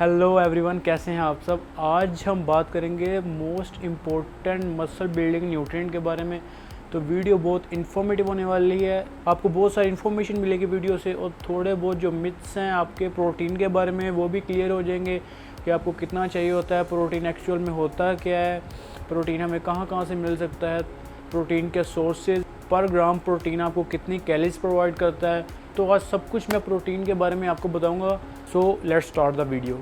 Hello everyone, कैसे हैं आप सब। आज हम बात करेंगे most important muscle building nutrient के बारे में। तो वीडियो बहुत इन्फॉर्मेटिव होने वाली है। आपको बहुत सारी इन्फॉर्मेशन मिलेगी वीडियो से, और थोड़े बहुत जो मिथ्स हैं आपके प्रोटीन के बारे में वो भी क्लियर हो जाएंगे कि आपको कितना चाहिए होता है, प्रोटीन एक्चुअल में होता क्या है, प्रोटीन हमें कहाँ कहाँ से मिल सकता है, प्रोटीन के सोर्सेज, पर ग्राम प्रोटीन आपको कितनी कैलोरीज प्रोवाइड करता है। तो आज सब कुछ मैं प्रोटीन के बारे में आपको बताऊंगा। So let's start the video.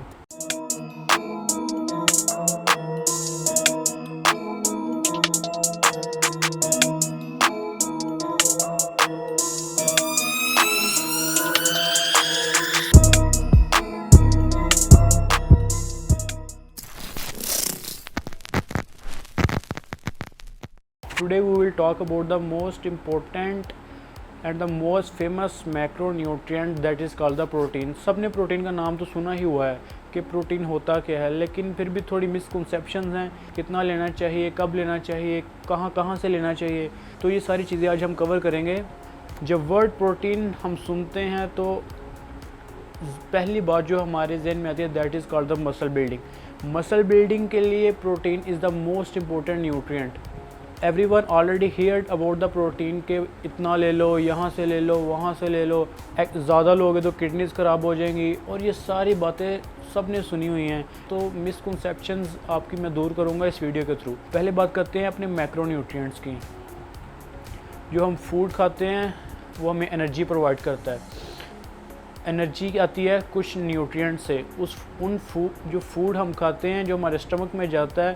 Today we will talk about the most important and the most famous macronutrient that is called the protein। सबने प्रोटीन का नाम तो सुना ही हुआ है कि प्रोटीन होता क्या है, लेकिन फिर भी थोड़ी मिसकंसेप्शंस हैं। कितना लेना चाहिए, कब लेना चाहिए, कहाँ कहाँ से लेना चाहिए, तो ये सारी चीज़ें आज हम कवर करेंगे। जब वर्ड प्रोटीन हम सुनते हैं तो पहली बात जो हमारे जहन में आती है that is called the muscle building. Muscle building के लिए protein is the most important nutrient. Everyone already heard about the protein के इतना ले लो, यहाँ से ले लो, वहाँ से ले लो, ज़्यादा लोगे तो किडनीज़ ख़राब हो जाएंगी, और ये सारी बातें सब ने सुनी हुई हैं। तो मिसकंसेप्शंस आपकी मैं दूर करूँगा इस वीडियो के थ्रू। पहले बात करते हैं अपने मैक्रोन्यूट्रिएंट्स की। जो हम फूड खाते हैं वो हमें एनर्जी प्रोवाइड करता है। एनर्जी आती है कुछ न्यूट्रिएंट से। जो फूड हम खाते हैं, जो हमारे स्टमक में जाता है,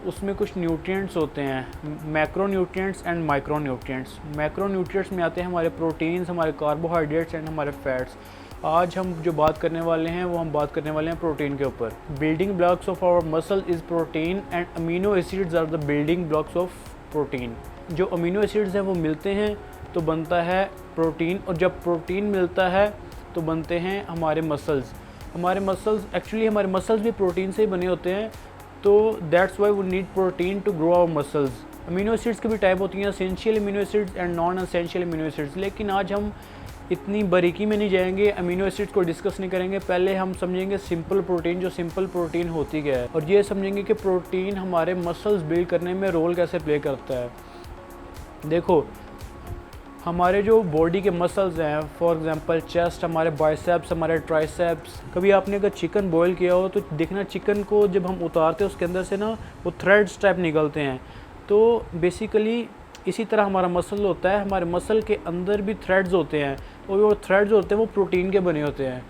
उसमें कुछ न्यूट्रिएंट्स होते हैं, मैक्रोन्यूट्रिएंट्स एंड माइक्रोन्यूट्रिएंट्स। मैक्रोन्यूट्रिएंट्स में आते हैं हमारे प्रोटीन्स, हमारे कार्बोहाइड्रेट्स एंड हमारे फैट्स। आज हम जो बात करने वाले हैं वो हम बात करने वाले हैं प्रोटीन के ऊपर। Building blocks of our muscle is protein and amino acids are the building blocks of protein. जो अमीनो एसिड्स हैं वो मिलते हैं तो बनता है प्रोटीन, और जब प्रोटीन मिलता है तो बनते हैं हमारे मसल्स। हमारे मसल्स भी प्रोटीन से ही बने होते हैं। तो that's why we need protein to grow our muscles. Amino acids की भी टाइप होती हैं, essential amino acids and non essential amino acids. लेकिन आज हम इतनी बारीकी में नहीं जाएंगे, अमीनो एसिड्स को डिस्कस नहीं करेंगे। पहले हम समझेंगे सिंपल प्रोटीन, जो सिंपल प्रोटीन होती क्या है, और ये समझेंगे कि प्रोटीन हमारे मसल्स बिल्ड करने में रोल कैसे प्ले करता है। देखो, हमारे जो बॉडी के मसल्स हैं, फॉर एग्जांपल चेस्ट, हमारे बाइसेप्स, हमारे ट्राइसेप्स। कभी आपने अगर चिकन बॉईल किया हो तो देखना, चिकन को जब हम उतारते हैं उसके अंदर से ना वो थ्रेड्स टाइप निकलते हैं। तो बेसिकली इसी तरह हमारा मसल होता है। हमारे मसल के अंदर भी थ्रेड्स होते हैं, और वो थ्रेड्स होते हैं वो प्रोटीन के बने होते हैं।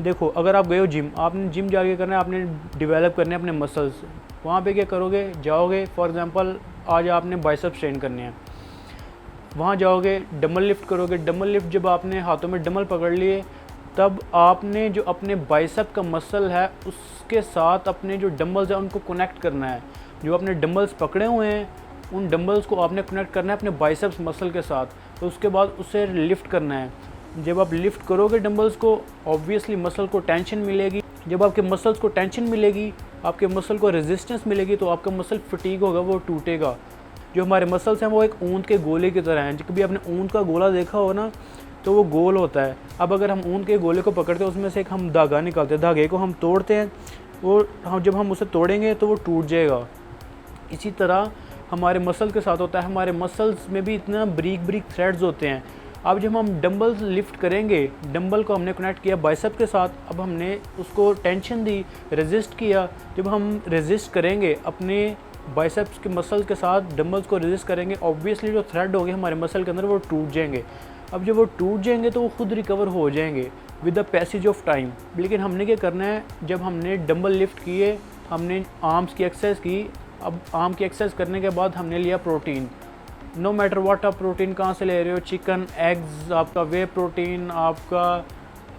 देखो, अगर आप गए हो जिम, आपने जिम जाके करना है, आपने डिवेलप करने हैं अपने मसल्स। वहाँ पे क्या करोगे, जाओगे, फॉर एग्जांपल आज आपने बाइसेप्स ट्रेन करने हैं, वहाँ जाओगे, डंबल लिफ्ट करोगे। डंबल लिफ्ट जब आपने हाथों में डंबल पकड़ लिए, तब आपने जो अपने बाइसेप का मसल है उसके साथ अपने जो डंबल्स हैं उनको कनेक्ट करना है। जो आपने डंबल्स पकड़े हुए हैं उन डंबल्स को आपने कनेक्ट करना है अपने बाइसेप्स मसल के साथ। तो उसके बाद उसे लिफ्ट करना है। जब आप लिफ्ट करोगे डंबल्स को, ऑब्वियसली मसल को टेंशन मिलेगी। जब आपके मसल्स को टेंशन मिलेगी, आपके मसल को रेजिस्टेंस मिलेगी, तो आपका मसल फटीग होगा, वो टूटेगा। जो हमारे मसल्स हैं वो एक ऊंट के गोले की तरह हैं। कभी आपने ऊंट का गोला देखा हो ना, तो वो गोल होता है। अब अगर हम ऊंट के गोले को पकड़ते हैं, उसमें से एक हम धागा निकालते हैं, धागे को हम तोड़ते हैं, वो जब हम उसे तोड़ेंगे तो वो टूट जाएगा। इसी तरह हमारे मसल के साथ होता है। हमारे मसल्स में भी इतना बारीक थ्रेड्स होते हैं। अब जब हम डंबल लिफ्ट करेंगे, डंबल को हमने कनेक्ट किया बाइसेप के साथ, अब हमने उसको टेंशन दी, रेजिस्ट किया। जब हम रेजिस्ट करेंगे अपने बाइसेप्स के मसल्स के साथ, डंबल्स को रेजिस्ट करेंगे, ऑब्वियसली जो थ्रेड होंगे हमारे मसल के अंदर वो टूट जाएंगे। अब जब वो टूट जाएंगे तो वो खुद रिकवर हो जाएंगे with the passage of time. लेकिन हमने क्या करना है, जब हमने डंबल लिफ्ट किए, हमने आर्म्स की एक्सरसाइज की। अब आर्म की एक्सरसाइज करने के बाद हमने लिया प्रोटीन। नो मैटर व्हाट आप प्रोटीन कहाँ से ले रहे हो, चिकन, एग्स, आपका वे प्रोटीन, आपका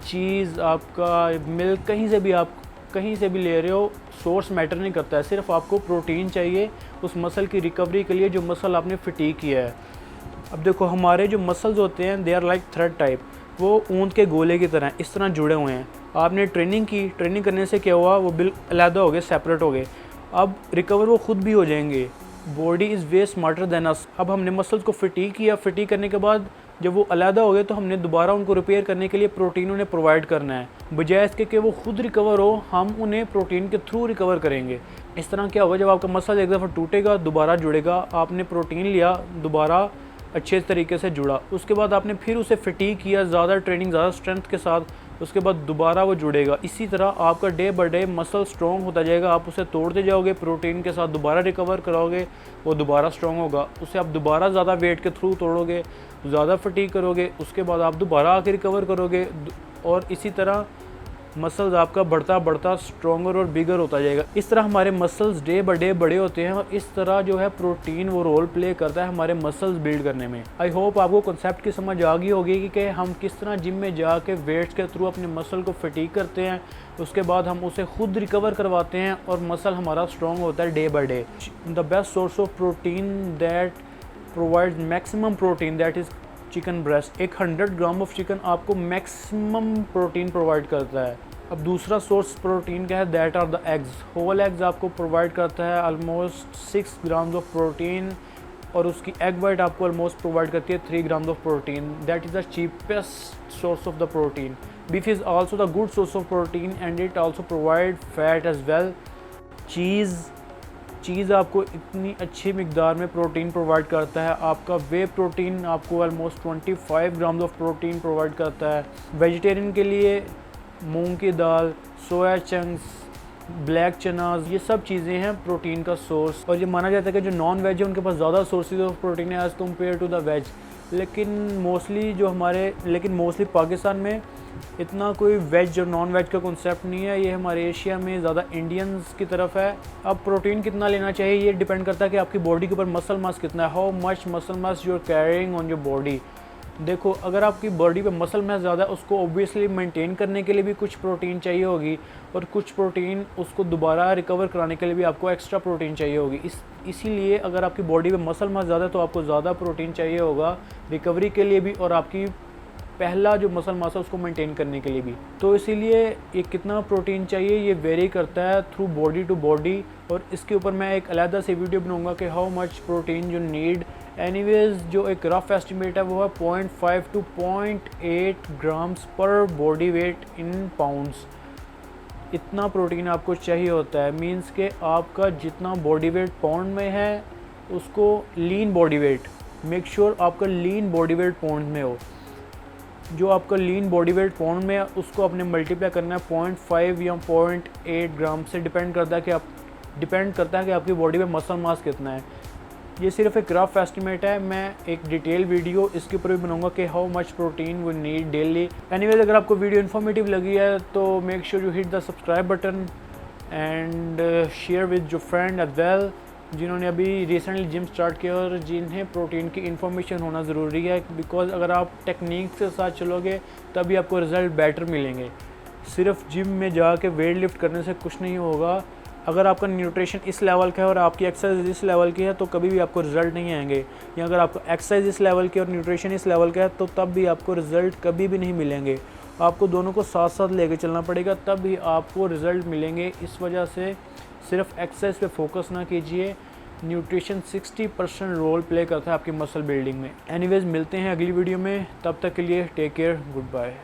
चीज़, आपका मिल्क, कहीं से भी ले रहे हो, सोर्स मैटर नहीं करता है। सिर्फ आपको प्रोटीन चाहिए उस मसल की रिकवरी के लिए जो मसल आपने फटीग किया है। अब देखो, हमारे जो मसल्स होते हैं they are like thread type. वो ऊंट के गोले की तरह इस तरह जुड़े हुए हैं। आपने ट्रेनिंग की, ट्रेनिंग करने से क्या हुआ, वो अलग हो गए, सेपरेट हो गए। अब रिकवर वो खुद भी हो जाएंगे। Body is way smarter than us. अब हमने मसल्स को फटीग किया, फटीग करने के बाद जब वो अलहदा हो गए तो हमने दोबारा उनको रिपेयर करने के लिए प्रोटीन उन्हें प्रोवाइड करना है, बजाय इसके कि वो खुद रिकवर हो, हम उन्हें प्रोटीन के थ्रू रिकवर करेंगे। इस तरह क्या होगा, जब आपका मसल एक दफ़ा टूटेगा दोबारा जुड़ेगा, आपने प्रोटीन लिया दोबारा अच्छे तरीके से जुड़ा, उसके बाद आपने फिर उसे फटीग किया ज़्यादा ट्रेनिंग ज़्यादा स्ट्रेंथ के साथ, उसके बाद दोबारा वो जुड़ेगा। इसी तरह आपका day by day muscle strong होता जाएगा, आप उसे तोड़ते जाओगे, प्रोटीन के साथ दोबारा रिकवर कराओगे, वो दोबारा स्ट्रॉन्ग होगा, उसे आप दोबारा ज़्यादा वेट के थ्रू तोड़ोगे, ज़्यादा फटीग करोगे, उसके बाद आप दोबारा आके रिकवर करोगे, और इसी तरह मसल्स आपका बढ़ता बढ़ता स्ट्रॉन्गर और बिगर होता जाएगा। इस तरह हमारे मसल्स डे बाय डे बड़े होते हैं, और इस तरह जो है प्रोटीन वो रोल प्ले करता है हमारे मसल्स बिल्ड करने में। आई होप आपको कॉन्सेप्ट की समझ आ गई होगी कि हम किस तरह जिम में जाके वेट्स के थ्रू अपने मसल को फटीग करते हैं, उसके बाद हम उसे खुद रिकवर करवाते हैं और मसल हमारा स्ट्रॉन्ग होता है day by day. The best source of protein that provides maximum protein that is chicken breast. एक 100 ग्राम ऑफ चिकन आपको मैक्सिमम प्रोटीन प्रोवाइड करता है। अब दूसरा सोर्स प्रोटीन का है, that are the eggs. Whole eggs आपको प्रोवाइड करता है ऑलमोस्ट 6 ग्राम्स ऑफ प्रोटीन, और उसकी एग वाइट आपको ऑलमोस्ट प्रोवाइड करती है 3 grams of protein. That is the cheapest source of the protein. Beef is also the good source of protein and it also provide fat as well. Cheese आपको इतनी अच्छी मिकदार में protein provide करता है। आपका वे protein आपको almost 25 grams of protein provide करता है। वेजिटेरियन के लिए मूंग की दाल, सोया चंक्स, ब्लैक चनाज, ये सब चीज़ें हैं प्रोटीन का सोर्स। और ये माना जाता है कि जो नॉन वेज है उनके पास ज़्यादा सोर्सेज ऑफ प्रोटीन है as compare to the veg. लेकिन मोस्टली पाकिस्तान में इतना कोई वेज और नॉन वेज का कॉन्सेप्ट नहीं है। ये हमारे एशिया में ज़्यादा इंडियंस की तरफ है। अब प्रोटीन कितना लेना चाहिए ये डिपेंड करता है कि आपकी बॉडी के ऊपर मसल मास कितना है, how much muscle mass you are carrying on your body. देखो, अगर आपकी बॉडी पे मसल मास ज़्यादा है, उसको ऑब्वियसली मेंटेन करने के लिए भी कुछ प्रोटीन चाहिए होगी, और कुछ प्रोटीन उसको दोबारा रिकवर कराने के लिए भी आपको एक्स्ट्रा प्रोटीन चाहिए होगी। इसीलिए अगर आपकी बॉडी पे मसल मास ज़्यादा है तो आपको ज़्यादा प्रोटीन चाहिए होगा रिकवरी के लिए भी, और आपकी पहला जो मसल मास है उसको मेंटेन करने के लिए भी। तो इसीलिए ये कितना प्रोटीन चाहिए ये वेरी करता है थ्रू बॉडी टू बॉडी, और इसके ऊपर मैं एक अलग से वीडियो बनाऊंगा कि how much protein you need. Anyways, जो एक रफ एस्टिमेट है वो है 0.5 to 0.8 ग्राम्स पर बॉडी वेट इन पाउंड्स। इतना प्रोटीन आपको चाहिए होता है। मींस के आपका जितना बॉडी वेट पाउंड में है उसको lean body weight, make sure आपका लीन बॉडी वेट पाउंड में हो। जो आपका लीन बॉडी वेट पाउंड में है उसको आपने मल्टीप्लाई करना है 0.5 या 0.8 ग्राम से। डिपेंड करता है कि आपकी बॉडी में मसल मास कितना है। ये सिर्फ एक रफ एस्टिमेट है। मैं एक डिटेल वीडियो इसके ऊपर भी बनाऊंगा कि how much protein we need daily. Anyways, अगर आपको वीडियो इन्फॉर्मेटिव लगी है तो make sure you hit the subscribe button and share with your friend as well, जिन्होंने अभी रिसेंटली जिम स्टार्ट किया और जिन्हें प्रोटीन की इन्फॉर्मेशन होना ज़रूरी है। बिकॉज अगर आप टेक्निक के साथ चलोगे तभी आपको रिज़ल्ट बेटर मिलेंगे। सिर्फ जिम में जाके वेट लिफ्ट करने से कुछ नहीं होगा। अगर आपका न्यूट्रिशन इस लेवल का है और आपकी एक्सरसाइज इस लेवल की है तो कभी भी आपको रिज़ल्ट नहीं आएंगे, या अगर आपको एक्सरसाइज इस लेवल की और न्यूट्रिशन इस लेवल का है तो तब भी आपको रिज़ल्ट कभी भी नहीं मिलेंगे। आपको दोनों को साथ साथ लेके चलना पड़ेगा, तब भी आपको रिज़ल्ट मिलेंगे। इस वजह से सिर्फ एक्सरसाइज पे फोकस ना कीजिए। न्यूट्रिशन 60% रोल प्ले करता है आपकी मसल बिल्डिंग में। एनीवेज, मिलते हैं अगली वीडियो में, तब तक के लिए टेक केयर, गुड बाय।